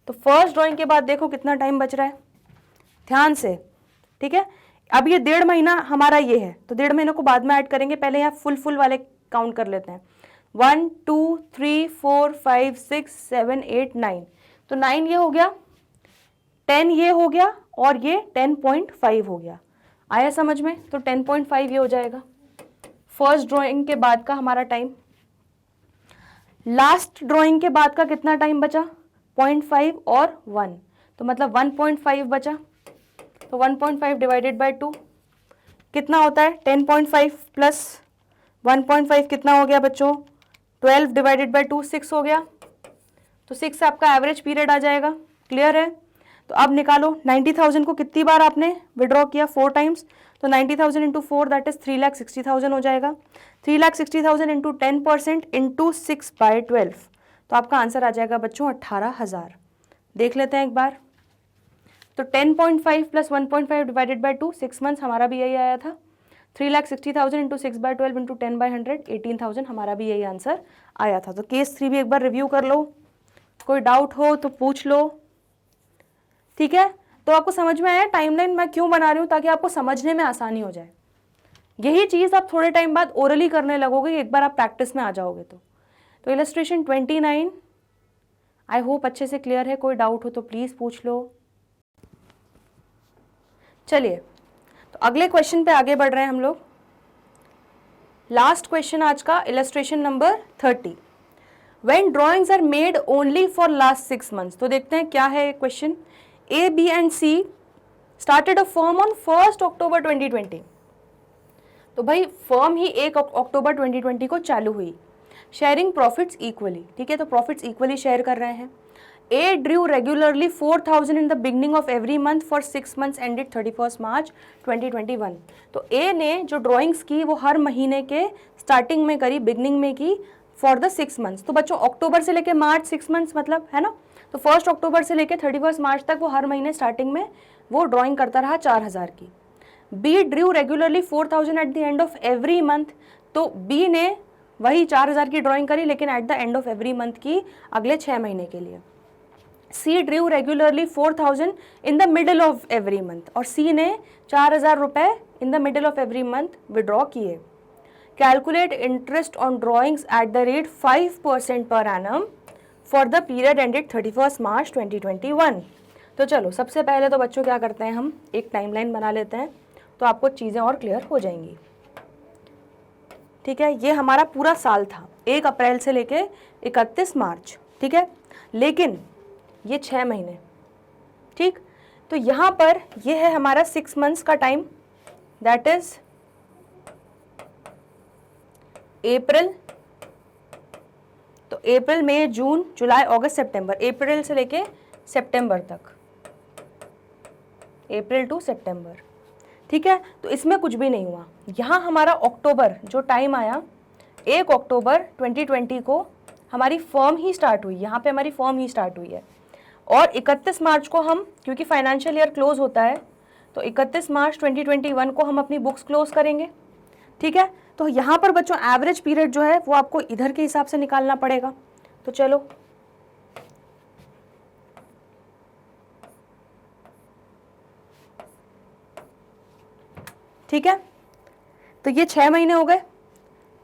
तो फर्स्ट ड्राइंग के बाद देखो कितना टाइम बच रहा है, ध्यान से, ठीक है। अब ये 1.5 महीना हमारा ये है, तो 1.5 महीने को बाद में ऐड करेंगे, पहले यहाँ फुल वाले काउंट कर लेते हैं। 1 2 3 4 5 6 7 8 9, तो 9 ये हो गया, 10 ये हो गया, और ये 10.5 हो गया। आया समझ में, तो 10.5 ये हो जाएगा फर्स्ट ड्राइंग के बाद का हमारा टाइम। लास्ट ड्राइंग के बाद का कितना टाइम बचा, 0.5 और 1, तो मतलब 1.5 बचा, तो 1.5 डिवाइडेड बाय 2 कितना होता है, 10.5 प्लस 1.5 कितना हो गया बच्चों, 12 डिवाइडेड बाय 2 6 हो गया, तो 6 आपका एवरेज पीरियड आ जाएगा। क्लियर है, तो अब निकालो 90,000 को कितनी बार आपने विड्रॉ किया, 4 टाइम्स, तो 90,000 इंटू 4 दैट इज 3,60,000 हो जाएगा। 3,60,000 इंटू 10% इंटू 6/12, तो आपका आंसर आ जाएगा बच्चों 18,000। देख लेते हैं एक बार, तो 10.5 प्लस 1.5 डिवाइडेड बाय 2 6 मंथ्स, हमारा भी यही आया था। 3,60,000 इंटू 6/12 इंटू 10/100 18,000, हमारा भी यही आंसर आया था। तो केस 3 भी एक बार रिव्यू कर लो, कोई डाउट हो तो पूछ लो, ठीक है। तो आपको समझ में आया टाइमलाइन मैं क्यों बना रही हूँ, ताकि आपको समझने में आसानी हो जाए। यही चीज़ आप थोड़े टाइम बाद ओरली करने लगोगे, एक बार आप प्रैक्टिस में आ जाओगे तो इलस्ट्रेशन 29 आई होप अच्छे से क्लियर है, कोई डाउट हो तो प्लीज़ पूछ लो। चलिए तो अगले क्वेश्चन पे आगे बढ़ रहे हैं हम लोग। लास्ट क्वेश्चन आज का, illustration number 30। When drawings are made only for last 6 months, तो देखते हैं क्या है question. A, B and C started a firm on 1st October 2020, तो भाई फर्म ही 1 अक्टूबर 2020 को चालू हुई, शेयरिंग प्रॉफिट्स इक्वली, ठीक है, तो प्रॉफिट्स इक्वली शेयर कर रहे हैं। A drew regularly 4,000 in the beginning of every month for 6 months ended 31st March 2021, तो A ने जो ड्राइंग्स की वो हर महीने के स्टार्टिंग में करी, बिगनिंग में की फॉर द 6 मंथ्स, तो बच्चों अक्टूबर से लेके मार्च 6 मंथ्स मतलब, है ना, तो 1 अक्टूबर से लेके 31 मार्च तक वो हर महीने स्टार्टिंग में वो ड्राइंग करता रहा 4,000 की। B drew regularly 4,000 at the end of every month, तो बी ने वही 4,000 की ड्राइंग करी लेकिन at the end of every month की, अगले 6 महीने के लिए। C drew regularly 4,000 in the middle of every month, और सी ने 4,000 रुपये in the middle of every month withdraw किए। Calculate interest on drawings at the rate 5% per annum for the period ended 31 March 2021। तो चलो सबसे पहले तो बच्चों क्या करते हैं, हम एक टाइमलाइन बना लेते हैं तो आपको चीज़ें और क्लियर हो जाएंगी। ठीक है, ये हमारा पूरा साल था 1 अप्रैल से लेके 31 मार्च। ठीक है, लेकिन ये 6 महीने। ठीक, तो यहाँ पर ये है हमारा 6 मंथ्स का टाइम, दैट इज अप्रैल। तो अप्रैल, मई, जून, जुलाई, अगस्त, सितंबर, अप्रैल से लेके सितंबर तक, अप्रैल टू सितंबर। ठीक है, तो इसमें कुछ भी नहीं हुआ। यहाँ हमारा अक्टूबर जो टाइम आया, 1 अक्टूबर 2020 को हमारी फॉर्म ही स्टार्ट हुई, यहाँ पे हमारी फॉर्म ही स्टार्ट हुई है, और 31 मार्च को हम, क्योंकि फाइनेंशियल ईयर क्लोज होता है, तो 31 मार्च 2021 को हम अपनी बुक्स क्लोज करेंगे। ठीक है, तो यहाँ पर बच्चों एवरेज पीरियड जो है वो आपको इधर के हिसाब से निकालना पड़ेगा। तो चलो ठीक है, तो ये 6 महीने हो गए।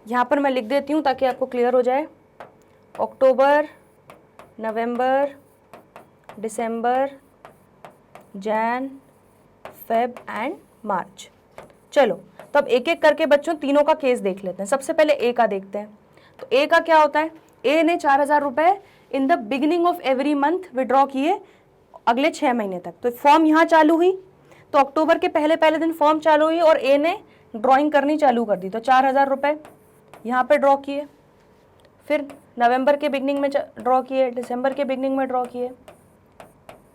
यहाँ पर मैं लिख देती हूँ ताकि आपको क्लियर हो जाए। अक्टूबर, नवंबर, दिसंबर, जैन, फेब एंड मार्च। चलो तो अब एक एक करके बच्चों तीनों का केस देख लेते हैं। सबसे पहले ए का देखते हैं। तो ए का क्या होता है, ए ने 4,000 रुपये in the beginning of every month withdraw किए अगले 6 महीने तक। तो फॉर्म यहाँ चालू हुई, तो अक्टूबर के पहले दिन फॉर्म चालू हुई और ए ने ड्राइंग करनी चालू कर दी। तो 4,000 रुपये यहाँ पे ड्रॉ किए, फिर नवंबर के बिगनिंग में ड्रॉ किए, दिसंबर के बिगनिंग में ड्रॉ किए,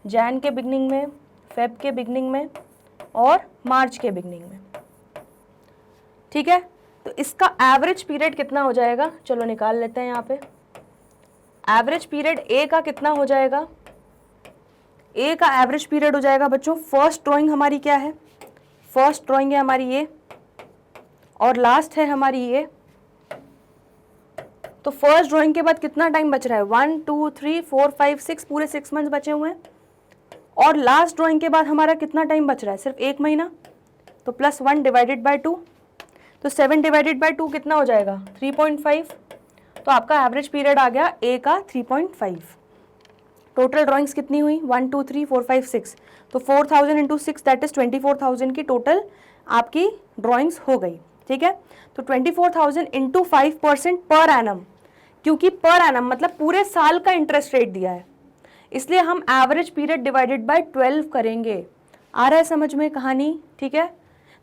जैन के बिगनिंग में, फेब के बिगनिंग में और मार्च के बिगनिंग में। ठीक है, तो इसका एवरेज पीरियड कितना हो जाएगा, चलो निकाल लेते हैं। यहाँ पे एवरेज पीरियड ए का कितना हो जाएगा, ए का एवरेज पीरियड हो जाएगा बच्चों, फर्स्ट ड्राइंग हमारी क्या है, फर्स्ट ड्राइंग है हमारी ये और लास्ट है हमारी ये। तो फर्स्ट ड्राइंग के बाद कितना टाइम बच रहा है, 1 2 3 4 5 6, पूरे 6 मंथ्स बचे हुए हैं। और लास्ट ड्राइंग के बाद हमारा कितना टाइम बच रहा है, सिर्फ 1 महीना। तो +1 डिवाइडेड बाय 2, तो 7 डिवाइडेड बाय 2 कितना हो जाएगा, 3.5। तो आपका एवरेज पीरियड आ गया ए का 3.5। टोटल ड्राइंग्स कितनी हुई, 1 2 3 4 5 6, तो 4,000 इंटू 6 दैट इज 24,000 की टोटल आपकी ड्राइंग्स हो गई। ठीक है, तो 24,000 इंटू 5% पर एनम, क्योंकि पर एनम मतलब पूरे साल का इंटरेस्ट रेट दिया है, इसलिए हम एवरेज पीरियड डिवाइडेड बाय 12 करेंगे। आ रहा है समझ में कहानी। ठीक है,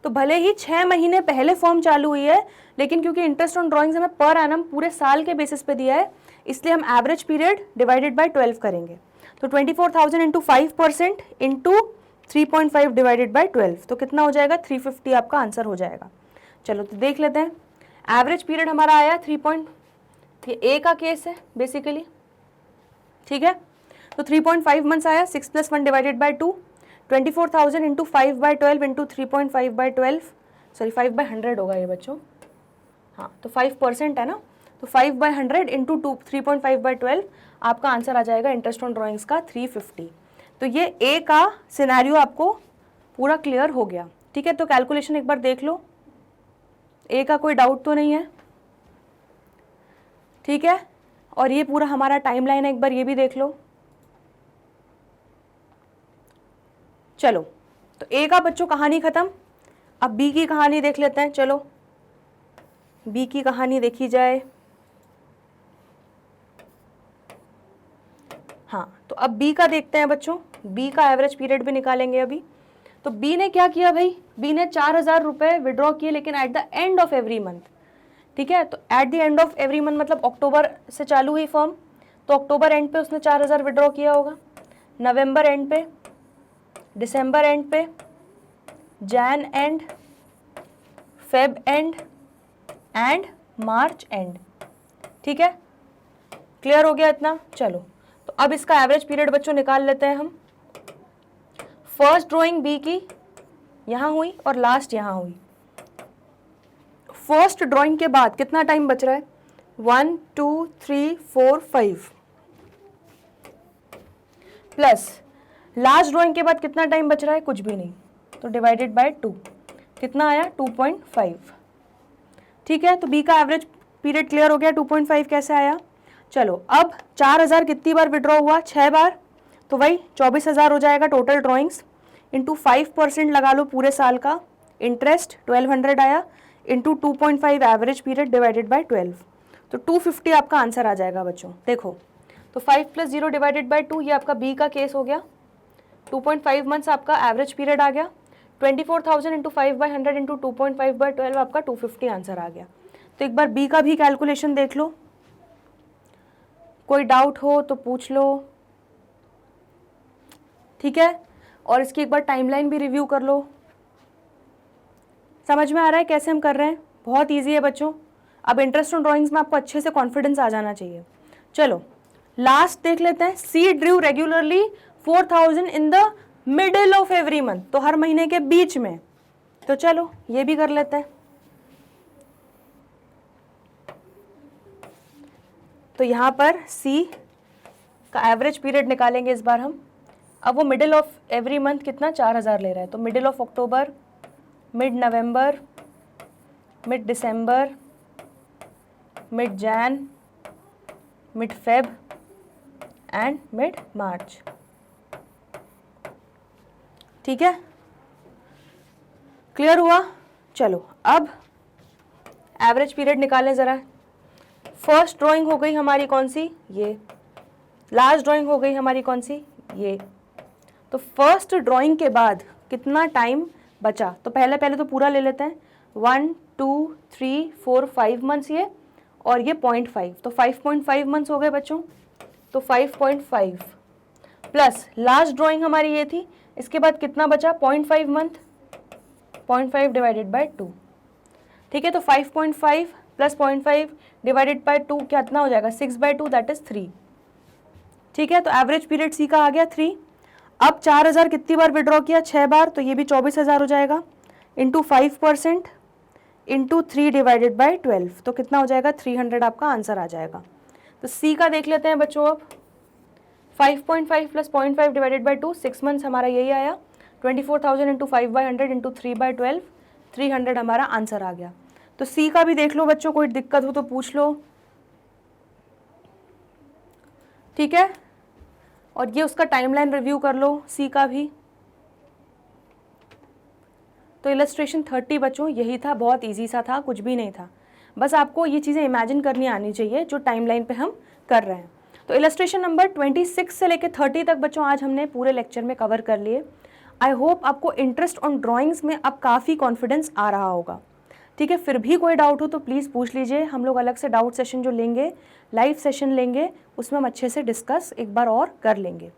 तो भले ही 6 महीने पहले फॉर्म चालू हुई है, लेकिन क्योंकि इंटरेस्ट ऑन ड्राइंग्स हमें पर एनम पूरे साल के बेसिस पे दिया है, इसलिए हम एवरेज पीरियड डिवाइडेड बाय 12 करेंगे। तो 24,000 इंटू 5% इंटू 3.5 डिवाइडेड बाय 12, तो कितना हो जाएगा, 350 आपका आंसर हो जाएगा। चलो तो देख लेते हैं। एवरेज पीरियड हमारा आया 3. ये ए का केस है बेसिकली। ठीक है, तो 3.5 मंथ्स आया, 6 + 1 divided by 2, 24,000 into 5/12 into 3.5/12, sorry 5/100 होगा ये बच्चों, हाँ तो 5% है ना, तो 5/100 इंटू 3.5/12 आपका आंसर आ जाएगा इंटरेस्ट ऑन ड्राइंग्स का 350। तो ये ए का सिनेरियो आपको पूरा क्लियर हो गया। ठीक है, तो कैलकुलेशन एक बार देख लो, ए का कोई डाउट तो नहीं है। ठीक है, और ये पूरा हमारा टाइमलाइन है, एक बार ये भी देख लो। चलो तो ए का बच्चों कहानी खत्म। अब बी की कहानी देख लेते हैं। चलो बी की कहानी देखी जाए। हाँ, तो अब बी का देखते हैं बच्चों, बी का एवरेज पीरियड भी निकालेंगे अभी। तो बी ने क्या किया भाई, बी ने 4,000 रुपये विड्रॉ किए, लेकिन at the end of every month. ठीक है, तो eight the end of every month मतलब अक्टूबर से चालू हुई फॉर्म, तो अक्टूबर एंड पे उसने 4,000 विड्रॉ किया होगा, नवंबर एंड पे, दिसंबर एंड पे, Jain end, Feb and and March and. ठीक है, क्लियर हो गया इतना। चलो तो अब इसका एवरेज पीरियड बच्चों निकाल लेते हैं हम। फर्स्ट ड्राइंग बी की यहाँ हुई और लास्ट यहाँ हुई। फर्स्ट ड्राइंग के बाद कितना टाइम बच रहा है, 1 2 3 4 5, प्लस लास्ट ड्राइंग के बाद कितना टाइम बच रहा है, कुछ भी नहीं, तो डिवाइडेड बाय 2 कितना आया 2.5। ठीक है, तो बी का एवरेज पीरियड क्लियर हो गया। 2.5 कैसे आया, चलो अब 4000 कितनी बार विड्रॉ हुआ, 6 बार, तो वही 24,000 हो जाएगा टोटल ड्राइंग्स, इंटू 5% लगा लो पूरे साल का, इंटरेस्ट 1200 आया, into 2.5 average period divided by 12, तो 250 आपका आंसर आ जाएगा बच्चों। देखो तो 5 + 0 डिवाइडेड बाय 2 ये आपका बी का केस हो गया। 2.5 मंथ्स आपका एवरेज पीरियड आ गया। 24,000 इंटू 5/100 इंटू 2.5/12 आपका 250 आंसर आ गया। तो एक बार बी का भी कैलकुलेशन देख लो, कोई डाउट हो तो पूछ लो, ठीक है। और इसकी एक बार टाइमलाइन भी रिव्यू कर लो। समझ में आ रहा है कैसे हम कर रहे हैं, बहुत ईजी है बच्चों। अब इंटरेस्ट ऑन ड्राइंग्स में आपको अच्छे से कॉन्फिडेंस आ जाना चाहिए। चलो लास्ट देख लेते हैं। C drew regularly 4,000 in the middle of every month, तो हर महीने के बीच में, तो चलो ये भी कर लेते हैं। तो यहाँ पर सी का एवरेज पीरियड निकालेंगे इस बार हम। अब वो मिडिल ऑफ एवरी मंथ कितना 4000 ले रहा है, तो middle of October, mid November, mid December, mid Jain, mid Feb and mid मार्च। ठीक है, क्लियर हुआ। चलो अब एवरेज पीरियड निकालें ज़रा। फर्स्ट ड्राइंग हो गई हमारी कौन सी, ये। लास्ट ड्राइंग हो गई हमारी कौन सी, ये। तो फर्स्ट ड्राइंग के बाद कितना टाइम बचा, तो पहले तो पूरा ले लेते हैं। 1 2 3 4 5 मंथ्स ये, और ये 0.5, तो 5.5 मंथ्स हो गए बच्चों। तो 5.5 प्लस लास्ट ड्राइंग हमारी ये थी, इसके बाद कितना बचा 0.5 मंथ, 0.5 डिवाइडेड बाय 2। ठीक है, तो 5.5 प्लस 0.5 डिवाइडेड बाय 2 कितना हो जाएगा 6/2, दैट इज 3। ठीक है, तो एवरेज पीरियड सी का आ गया 3। अब 4000 कितनी बार विड्रॉ किया, 6 बार, तो ये भी 24,000 हो जाएगा, इंटू 5% इंटू 3 डिवाइडेड बाय 12, तो कितना हो जाएगा 300 आपका आंसर आ जाएगा। तो सी का देख लेते हैं बच्चों। अब 5.5 प्लस 0.5 डिवाइडेड बाय 2, 6 मंथ्स हमारा यही आया। 24,000 इंटू 5/100 इंटू 3/12, 300 हमारा आंसर आ गया। तो सी का भी देख लो बच्चों, कोई दिक्कत हो तो पूछ लो, ठीक है। और ये उसका टाइमलाइन रिव्यू कर लो सी का भी। तो इलस्ट्रेशन 30 बच्चों यही था, बहुत इजी सा था, कुछ भी नहीं था। बस आपको ये चीज़ें इमेजिन करनी आनी चाहिए जो टाइमलाइन पे हम कर रहे हैं। तो इलस्ट्रेशन नंबर 26 से लेकर 30 तक बच्चों आज हमने पूरे लेक्चर में कवर कर लिए। आई होप आपको इंटरेस्ट ऑन ड्राइंग्स में अब काफ़ी कॉन्फिडेंस आ रहा होगा, ठीक है। फिर भी कोई डाउट हो तो प्लीज़ पूछ लीजिए, हम लोग अलग से डाउट सेशन जो लेंगे, लाइव सेशन लेंगे, उसमें हम अच्छे से डिस्कस एक बार और कर लेंगे।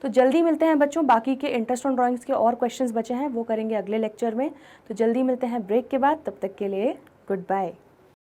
तो जल्दी मिलते हैं बच्चों, बाकी के इंटरेस्ट ऑन ड्राइंग्स के और क्वेश्चंस बचे हैं वो करेंगे अगले लेक्चर में। तो जल्दी मिलते हैं ब्रेक के बाद, तब तक के लिए गुड बाय।